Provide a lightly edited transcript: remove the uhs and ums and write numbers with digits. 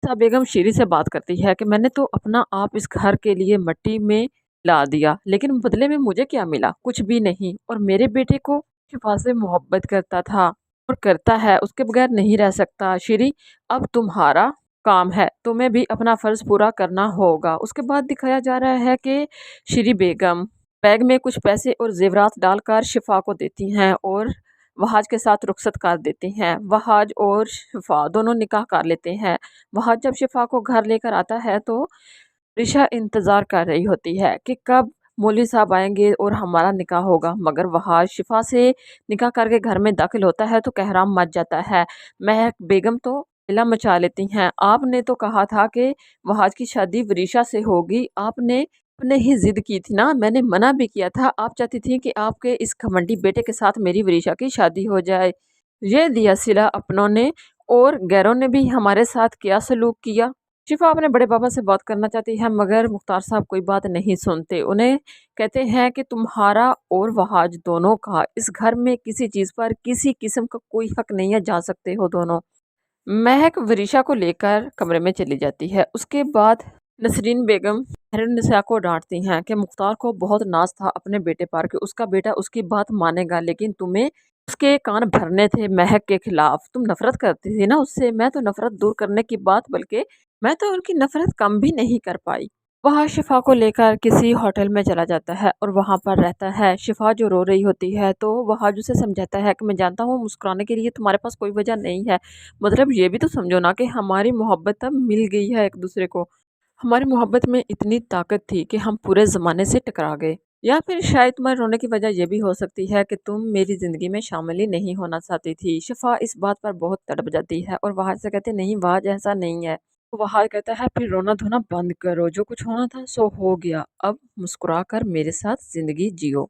मोलिसा बेगम शीरी से बात करती है कि मैंने तो अपना आप इस घर के लिए मट्टी में ला दिया, लेकिन बदले में मुझे क्या मिला? कुछ भी नहीं। और मेरे बेटे को शिफा से मोहब्बत करता था और करता है, उसके बगैर नहीं रह सकता। शीरी, अब तुम्हारा काम है, तुम्हें भी अपना फर्ज पूरा करना होगा। उसके बाद दिखाया जा रहा है कि शीरी बेगम बैग में कुछ पैसे और जेवरात डालकर शिफा को देती हैं और वहाज के साथ रुखसत कर देती हैं। वहाज और शिफा दोनों निकाह कर लेते हैं। वहाज जब शिफा को घर लेकर आता है तो रिशा इंतज़ार कर रही होती है कि कब मौलवी साहब आएंगे और हमारा निकाह होगा, मगर वहाज शिफा से निकाह करके घर में दाखिल होता है तो कहराम मच जाता है। महक बेगम तो हिला मचा लेती हैं। आपने तो कहा था कि वहाज की शादी वरीशा से होगी, आपने ही जिद की थी ना, मैंने मना भी किया था। आप चाहती थी कि आपके इस घमंडी बेटे के साथ मेरी वरीशा की शादी हो जाए। ये दिया सिला अपनों ने, और गैरों ने भी हमारे साथ क्या सलूक किया। शिफा अपने बड़े पापा से बात करना चाहती है, मगर मुख्तार साहब कोई बात नहीं सुनते। उन्हें कहते हैं कि तुम्हारा और वहाज दोनों का इस घर में किसी चीज़ पर किसी किस्म का कोई हक नहीं है, जा सकते हो दोनों। महक वरीशा को लेकर कमरे में चली जाती है। उसके बाद नसरीन बेगम निसा को डांटती हैं कि मुख्तार को बहुत नाज था अपने बेटे पर कि उसका बेटा उसकी बात मानेगा, लेकिन तुम्हें उसके कान भरने थे महक के खिलाफ। तुम नफरत करती थी ना उससे। मैं तो नफरत दूर करने की बात, बल्कि मैं तो उनकी नफरत कम भी नहीं कर पाई। वह शिफा को लेकर किसी होटल में चला जाता है और वहां पर रहता है। शिफा जो रो रही होती है तो वह उसे समझाता है कि मैं जानता हूँ मुस्कुराने के लिए तुम्हारे पास कोई वजह नहीं है, मतलब ये भी तो समझो ना कि हमारी मोहब्बत अब मिल गई है एक दूसरे को। हमारी मोहब्बत में इतनी ताकत थी कि हम पूरे ज़माने से टकरा गए। या फिर शायद तुम्हारे रोने की वजह यह भी हो सकती है कि तुम मेरी ज़िंदगी में शामिल ही नहीं होना चाहती थी। शिफा इस बात पर बहुत तड़प जाती है और वहाज से कहती नहीं, वहाज ऐसा नहीं है। तो वहाज कहता है फिर रोना धोना बंद करो, जो कुछ होना था सो हो गया, अब मुस्कुरा कर मेरे साथ ज़िंदगी जियो।